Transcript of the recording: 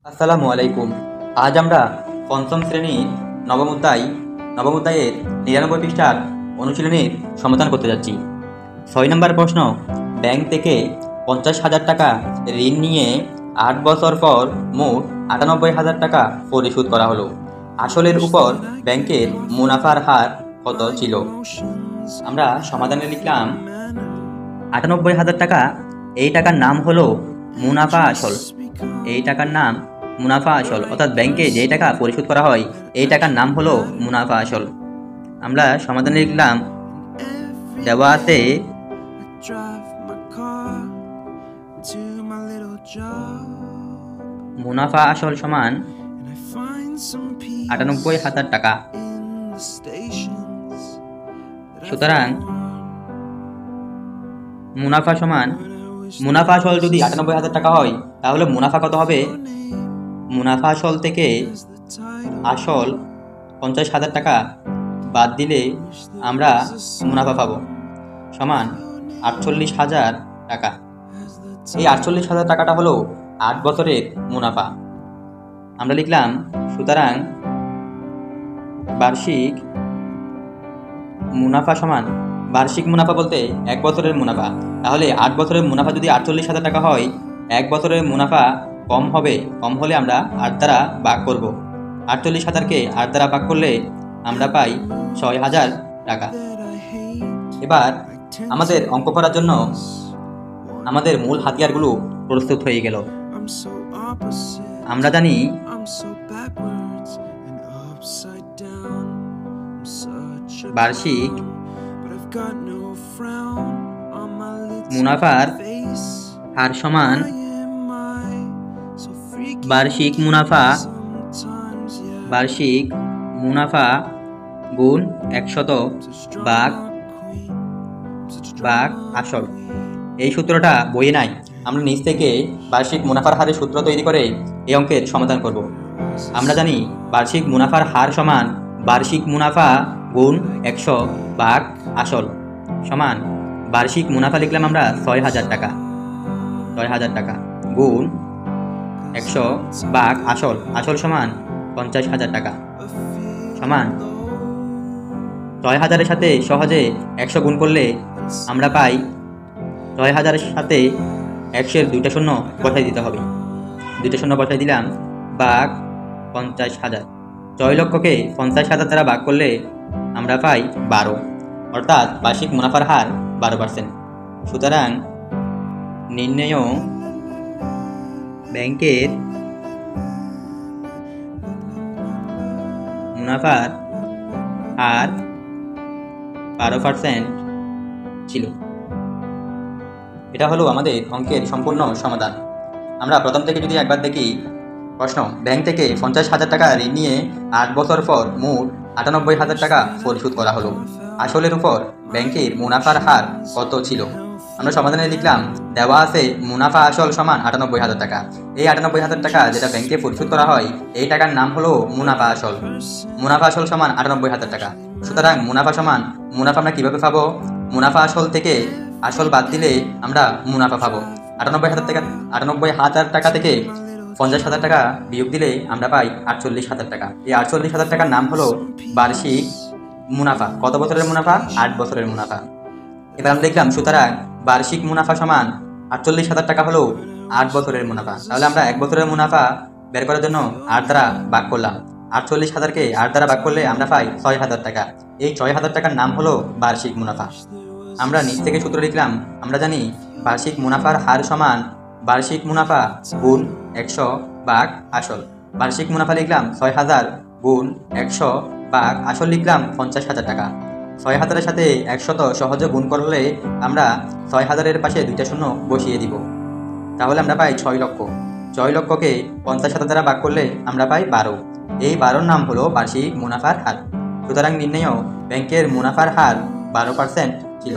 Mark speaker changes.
Speaker 1: আসসালামু আলাইকুম। আজ আমরা পঞ্চম শ্রেণীর নবম অধ্যায়ের ৯৯ পৃষ্ঠার অনুশীলনীর সমাধান করতে যাচ্ছি। ৬ নম্বর প্রশ্ন, ব্যাংক থেকে ৫০,০০০ টাকা ঋণ নিয়ে ৮ বছর পর মোট ৯৮,০০০ টাকা পরিশোধ করা হলো। আসলের উপর ব্যাংকের মুনাফার হার কত ছিল? আমরা সমাধানে লিখলাম ৯৮,০০০ টাকা, এই টাকার নাম হলো মুনাফা আসল। এই টাকার নাম মুনাফা আসল, অর্থাৎ ব্যাংকে যে টাকা পরিশোধ করা হয় এই টাকার নাম হলো মুনাফা আসল। আমরা সমাধানে লিখলাম দেওয়া আছে মুনাফা আসল সমান ৯৮,০০০ টাকা। সুতরাং মুনাফা আসল যদি ৯৮,০০০ টাকা হয় তাহলে মুনাফা কত হবে? মুনাফা আসল থেকে আসল ৫০,০০০ টাকা বাদ দিলে আমরা মুনাফা পাবো সমান ৪৮,০০০ টাকা। এই ৪৮,০০০ টাকাটা হলো ৮ বছরের মুনাফা। আমরা লিখলাম সুতরাং বার্ষিক মুনাফা সমান, বার্ষিক মুনাফা বলতে ১ বছরের মুনাফা, তাহলে ৮ বছরের মুনাফা যদি ৪৮,০০০ টাকা হয়, ১ বছরের মুনাফা কম হলে আমরা ৮ দ্বারা ভাগ করব। ৪৮,০০০কে ৮ দ্বারা ভাগ করলে আমরা পাই ৬,০০০ টাকা। এবার আমাদের অঙ্ক করার জন্য আমাদের মূল হাতিয়ারগুলো প্রস্তুত হয়ে গেল। আমরা জানি বার্ষিক মুনাফার হার সমান বার্ষিক মুনাফা গুণ ১০০ ভাগ আসল। এই সূত্রটা বইয়ে নাই, আমরা নিচ থেকে বার্ষিক মুনাফার হারের সূত্র তৈরি করে এই অঙ্কের সমাধান করব। আমরা জানি বার্ষিক মুনাফার হার সমান বার্ষিক মুনাফা গুণ ১০০ ভাগ আসল সমান বার্ষিক মুনাফা লিখলাম আমরা ৬,০০০ টাকা, ৬,০০০ টাকা গুণ ১০০ ভাগ আসল সমান ৫০,০০০ টাকা সমান ৬,০০০-এর সাথে সহজে ১০০ গুণ করলে আমরা পাই ৬,০০০-এর সাথে ১০০-এর ২টা শূন্য বসাই দিতে হবে। ২টা শূন্য বসাই দিলাম ভাগ ৫০,০০০। ৬ লক্ষকে ৫০,০০০ দ্বারা ভাগ করলে আমরা পাই ১২, অর্থাৎ বার্ষিক মুনাফার হার ১২%। সুতরাং নির্ণেয় ব্যাংকের মুনাফার হার ১২% ছিল। এটা হলো আমাদের অঙ্কের সম্পূর্ণ সমাধান। আমরা প্রথম থেকে যদি একবার দেখি, প্রশ্ন, ব্যাংক থেকে ৫০,০০০ টাকা ঋণ নিয়ে ৮ বছর পর মোট ৯৮,০০০ টাকা পরিশোধ করা হলো। আসলের উপর ব্যাংকের মুনাফার হার কত ছিল? আমরা সমাধানে লিখলাম দেওয়া আছে মুনাফা আসল সমান ৯৮,০০০ টাকা। এই ৯৮,০০০ টাকা যেটা ব্যাংকে পরিশোধ করা হয় এই টাকার নাম হলো মুনাফা আসল। মুনাফা আসল সমান ৯৮,০০০ টাকা। সুতরাং মুনাফা আমরা কিভাবে পাবো? মুনাফা আসল থেকে আসল বাদ দিলে আমরা মুনাফা পাবো। ৯৮,০০০ টাকা থেকে ৫০,০০০ টাকা বিয়োগ দিলে আমরা পাই ৪৮,০০০ টাকা। এই ৪৮,০০০ টাকার নাম হলো বার্ষিক মুনাফা। কত বছরের মুনাফা? ৮ বছরের মুনাফা। এবার আমরা দেখলাম সুতরাং বার্ষিক মুনাফা সমান ৪৮,০০০ টাকা হলো ৮ বছরের মুনাফা। তাহলে আমরা ১ বছরের মুনাফা বের করার জন্য ৮ দ্বারা ভাগ করলাম। ৪৮,০০০কে ৮ দ্বারা ভাগ করলে আমরা পাই ৬,০০০ টাকা। এই ৬,০০০ টাকার নাম হলো বার্ষিক মুনাফা। আমরা নিচ থেকে সূত্র লিখলাম, আমরা জানি বার্ষিক মুনাফার হার সমান বার্ষিক মুনাফা গুণ ১০০ ভাগ আসল। বার্ষিক মুনাফা লিখলাম ৬,০০০ গুণ ১০০ ভাগ আসল লিখলাম ৫০,০০০ টাকা। ৬,০০০-এর সাথে ১০০ সহজে গুণ করলে আমরা ৬,০০০-এর পাশে ২টা শূন্য বসিয়ে দিব। তাহলে আমরা পাই ৬ লক্ষ। ৬ লক্ষকে ৫০,০০০ দ্বারা ভাগ করলে আমরা পাই ১২। এই ১২-র নাম হলো বার্ষিক মুনাফার হার। সুতরাং নির্ণেয় ব্যাংকের মুনাফার হার ১২% ছিল।